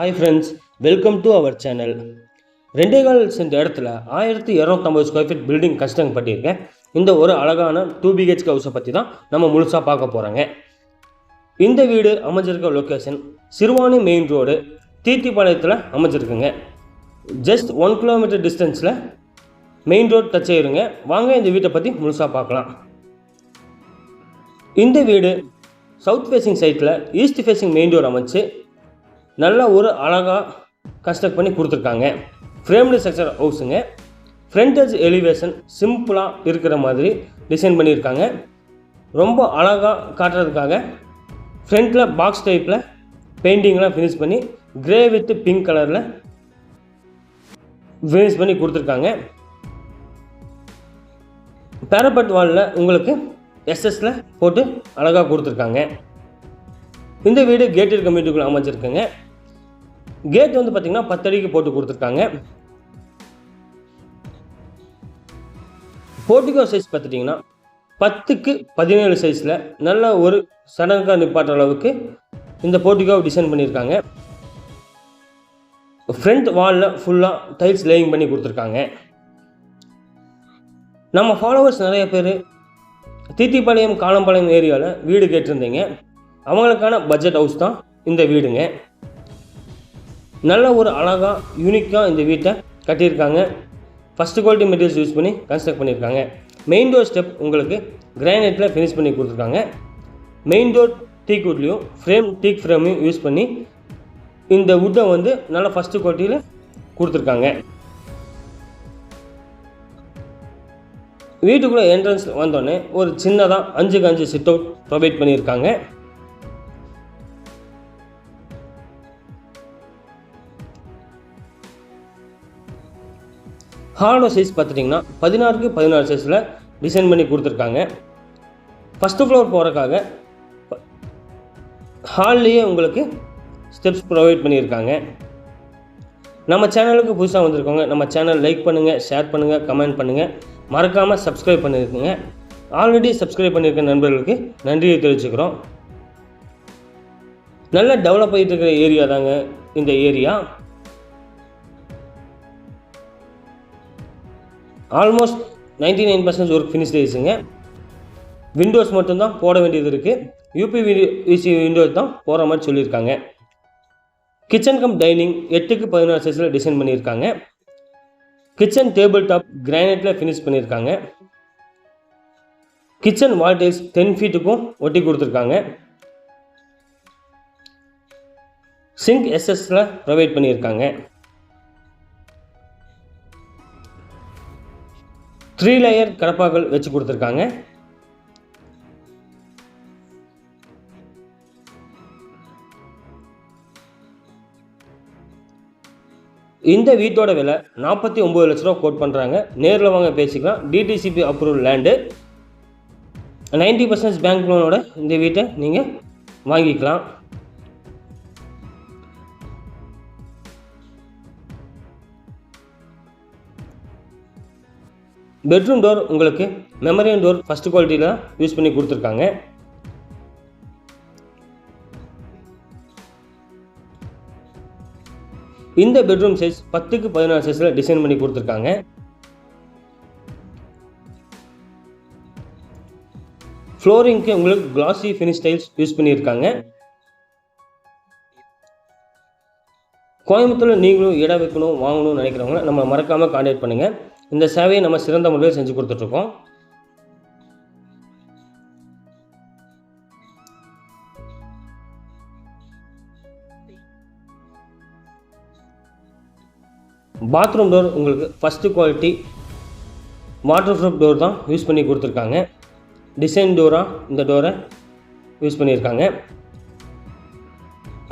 Hi friends, welcome to our channel. 2.25 cent இடத்துல 1250 square feet building construct பண்ணியிருக்கேன். இந்த ஒரு அழகான 2 BHK ஹவுஸை பற்றி தான் நம்ம முழுசாக பார்க்க போகிறோங்க. இந்த வீடு அமைஞ்சிருக்க லொக்கேஷன் சிறுவாணி மெயின் ரோடு தீத்திப்பாளையத்தில் அமைஞ்சிருக்குங்க. ஜஸ்ட் 1 கிலோமீட்டர் டிஸ்டன்ஸில் மெயின் ரோடு டச் ஆயிருங்க. வாங்க இந்த வீட்டை பற்றி முழுசாக பார்க்கலாம். இந்த வீடு சவுத் ஃபேஸிங் சைட்டில் ஈஸ்ட் ஃபேஸிங் மெயின் டோர் அமைச்சு நல்ல ஒரு அழகாக கன்ஸ்ட்ரக்ட் பண்ணி கொடுத்துருக்காங்க. ஃப்ரேம்டு ஸ்ட்ரக்சர் ஹவுஸுங்க. ஃப்ரண்டேஜ் எலிவேஷன் சிம்பிளாக இருக்கிற மாதிரி டிசைன் பண்ணியிருக்காங்க. ரொம்ப அழகாக காட்டுறதுக்காக ஃப்ரண்ட்டில் பாக்ஸ் டைப்பில் பெயிண்டிங்லாம் ஃபினிஷ் பண்ணி கிரே வித் பிங்க் கலரில் ஃபினிஷ் பண்ணி கொடுத்துருக்காங்க. பேரப்பட் வாலில் உங்களுக்கு எஸ்எஸ்ல போட்டு அழகாக கொடுத்துருக்காங்க. இந்த வீடு கேட்டட் கம்யூனிட்டிக்குள்ளே அமைச்சிருக்குங்க. கேட் வந்து பார்த்திங்கன்னா 10 அடிக்கு போட்டு கொடுத்துருக்காங்க. போர்டிகோ சைஸ் பார்த்துட்டிங்கன்னா 10க்கு 17 சைஸில் நல்ல ஒரு சடங்காக நிப்பாட்டுற அளவுக்கு இந்த போர்டிகோவை டிசைன் பண்ணியிருக்காங்க. ஃப்ரண்ட் வாலில் ஃபுல்லாக டைல்ஸ் லேயிங் பண்ணி கொடுத்துருக்காங்க. நம்ம ஃபாலோவர்ஸ் நிறைய பேர் தீத்திப்பாளையம் காலம்பாளையம் ஏரியாவில் வீடு கேட்டிருந்தீங்க. அவங்களுக்கான பட்ஜெட் ஹவுஸ் தான் இந்த வீடுங்க. நல்ல ஒரு அழகாக யூனிக்காக இந்த வீட்டை கட்டியிருக்காங்க. ஃபஸ்ட்டு குவாலிட்டி மெட்டீரியல்ஸ் யூஸ் பண்ணி கன்ஸ்ட்ரக்ட் பண்ணியிருக்காங்க. மெயின் டோர் ஸ்டெப் உங்களுக்கு கிரானைட்டில் ஃபினிஷ் பண்ணி கொடுத்துருக்காங்க. மெயின் டோர் டீக் வுட்லேயும் டீக் ஃப்ரேமையும் யூஸ் பண்ணி இந்த வுட்டை வந்து நல்ல ஃபஸ்ட்டு குவாலிட்டியில் கொடுத்துருக்காங்க. வீட்டுக்குள்ளே என்ட்ரன்ஸ் வந்தோடனே ஒரு சின்னதாக 5க்கு 5 சிட் அவுட் ப்ரொவைட் பண்ணியிருக்காங்க. ஹாலோ சைஸ் பார்த்துட்டிங்கன்னா 16க்கு 16 சைஸில் டிசைன் பண்ணி கொடுத்துருக்காங்க. ஃபஸ்ட்டு ஃப்ளோர் போகிறக்காக ஹால்லேயே உங்களுக்கு ஸ்டெப்ஸ் ப்ரொவைட் பண்ணியிருக்காங்க. நம்ம சேனலுக்கு புதுசாக வந்திருக்கோங்க. நம்ம சேனல் லைக் பண்ணுங்கள், ஷேர் பண்ணுங்கள், கமெண்ட் பண்ணுங்கள், மறக்காமல் சப்ஸ்கிரைப் பண்ணியிருக்குங்க. ஆல்ரெடி சப்ஸ்கிரைப் பண்ணியிருக்க நண்பர்களுக்கு நன்றியை தெரிவிச்சுக்கிறோம். நல்ல டெவலப் ஆகிட்டு இருக்கிற ஏரியா தாங்க இந்த ஏரியா. ஆல்மோஸ்ட் 99% ஒர்க் ஃபினிஷ் ஆயிடுச்சுங்க. விண்டோஸ் மட்டும்தான் போட வேண்டியது இருக்குது. யூபிவிசி விண்டோஸ் தான் போகிற மாதிரி சொல்லியிருக்காங்க. கிச்சன் கம் டைனிங் 8க்கு 16 சைஸில் டிசைன் பண்ணியிருக்காங்க. கிச்சன் டேபிள் டாப் கிரானைட்டில் ஃபினிஷ் பண்ணியிருக்காங்க. கிச்சன் வால் டைல்ஸ் 10 ஃபீட்டுக்கும் ஒட்டி கொடுத்துருக்காங்க. சிங்க் எஸ்எஸ்ல ப்ரொவைட் பண்ணியிருக்காங்க. 3 லேயர் கடப்பாக்கள் வச்சு கொடுத்துருக்காங்க. இந்த வீட்டோட விலை 49 லட்ச ரூபா கோட் பண்ணுறாங்க. நேரில் வாங்க பேசிக்கலாம். DTCP approval land. 90% பேங்க் லோனோட இந்த வீட்டை நீங்கள் வாங்கிக்கலாம். பெட்ரூம் டோர் உங்களுக்கு மெமரியன் டோர் ஃபஸ்ட்டு குவாலிட்டியில் யூஸ் பண்ணி கொடுத்துருக்காங்க. இந்த பெட்ரூம் சைஸ் 10க்கு 16 சைஸில் டிசைன் பண்ணி கொடுத்துருக்காங்க. ஃப்ளோரிங்க்கு உங்களுக்கு கிளாசி ஃபினிஷ் டைல்ஸ் யூஸ் பண்ணியிருக்காங்க. கோயம்புத்தூரில் நீங்களும் இடம் வைக்கணும், வாங்கணும்னு நினைக்கிறவங்க நம்ம மறக்காமல் கான்டாக்ட் பண்ணுங்கள். இந்த சேவையை நம்ம சிறந்த முறையில் செஞ்சு கொடுத்துட்ருக்கோம். பாத்ரூம் டோர் உங்களுக்கு first quality water proof door தான் யூஸ் பண்ணி கொடுத்துருக்காங்க. டிசைன் டோராக இந்த டோரை யூஸ் பண்ணியிருக்காங்க.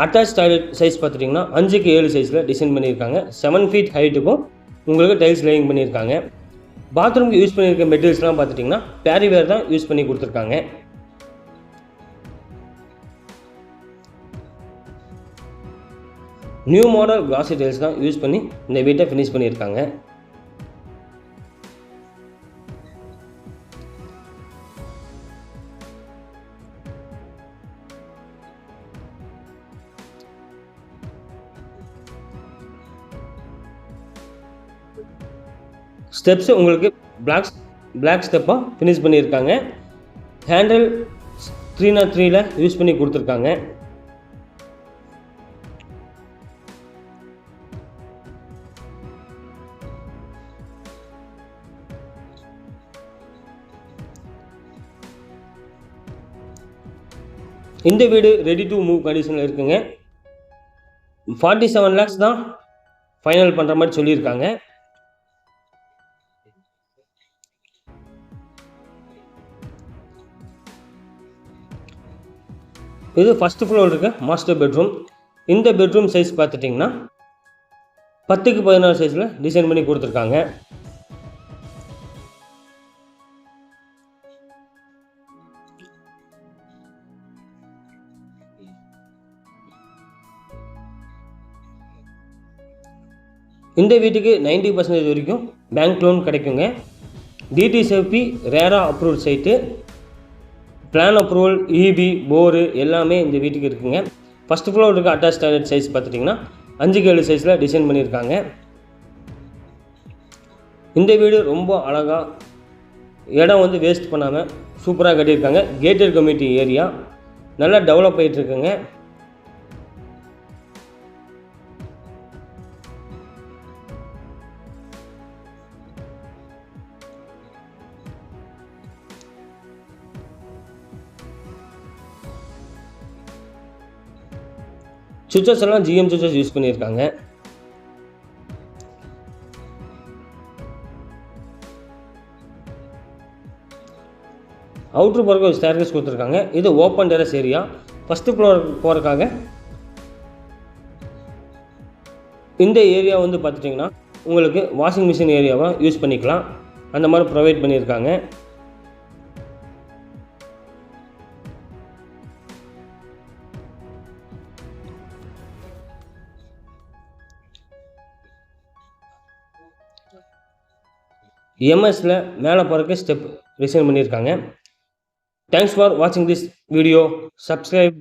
அட்டாச் டாய்லெட் சைஸ் பார்த்துட்டிங்கன்னா 5க்கு 7 சைஸில் டிசைன் பண்ணியிருக்காங்க. 7 ஃபீட் ஹைட்டுக்கும் உங்களுக்கு டைல்ஸ் லேயிங் பண்ணியிருக்காங்க. பாத்ரூமுக்கு யூஸ் பண்ணியிருக்க மெட்டீரியல்ஸ்லாம் பார்த்துட்டிங்கன்னா பேரிவேர் தான் யூஸ் பண்ணி கொடுத்துருக்காங்க. நியூ மாடல் கிளாசி டைல்ஸ் தான் யூஸ் பண்ணி இந்த வீட்டை ஃபினிஷ் பண்ணியிருக்காங்க. ஸ்டெப்ஸு உங்களுக்கு பிளாக் ஸ்டெப்பாக ஃபினிஷ் பண்ணியிருக்காங்க. ஹேண்டில் 303ல் யூஸ் பண்ணி கொடுத்துருக்காங்க. இந்த வீடு ரெடி டு மூவ் கண்டிஷனில் இருக்குங்க. 47 lakhs தான் ஃபைனல் பண்ணுற மாதிரி சொல்லியிருக்காங்க. இது ஃபஸ்ட் ஃப்ளோர் இருக்க மாஸ்டர் பெட்ரூம். இந்த பெட்ரூம் சைஸ் பார்த்துட்டிங்கன்னா 10க்கு 16 சைஸில் டிசைன் பண்ணி கொடுத்துருக்காங்க. இந்த வீட்டுக்கு 90% வரைக்கும் பேங்க் லோன் கிடைக்குங்க. DTCP RERA approval site, plan approval, EB, bore எல்லாமே இந்த வீட்டுக்கு இருக்குங்க. ஃபஸ்ட் ஃப்ளோர் இருக்க அட்டாச் டாய்லெட் சைஸ் பார்த்துட்டிங்கன்னா 5க்கு 7 சைஸில் டிசைன் பண்ணியிருக்காங்க. இந்த வீடு ரொம்ப அழகாக இடம் வந்து வேஸ்ட் பண்ணாமல் சூப்பராக கட்டியிருக்காங்க. கேட்டட் கம்யூனிட்டி ஏரியா நல்லா டெவலப் ஆகிட்டுருக்குங்க. சுவிச்சஸ் எல்லாம் ஜிஎம் சுவிச்சஸ் யூஸ் பண்ணியிருக்காங்க. அவுட்ரு போகிறக்கு ஒரு ஸ்டேர்கேஸ் கொடுத்துருக்காங்க. இது open terrace area. First floor போகிறக்காக இந்த ஏரியா வந்து பார்த்துட்டிங்கன்னா உங்களுக்கு வாஷிங் மிஷின் ஏரியாவாக யூஸ் பண்ணிக்கலாம். அந்த மாதிரி ப்ரொவைட் பண்ணியிருக்காங்க. எம்எஸ்ல மேலே போகிறக்கு ஸ்டெப் டிசைன் பண்ணியிருக்காங்க. தேங்க்ஸ் ஃபார் வாட்சிங் திஸ் வீடியோ. சப்ஸ்கிரைப்.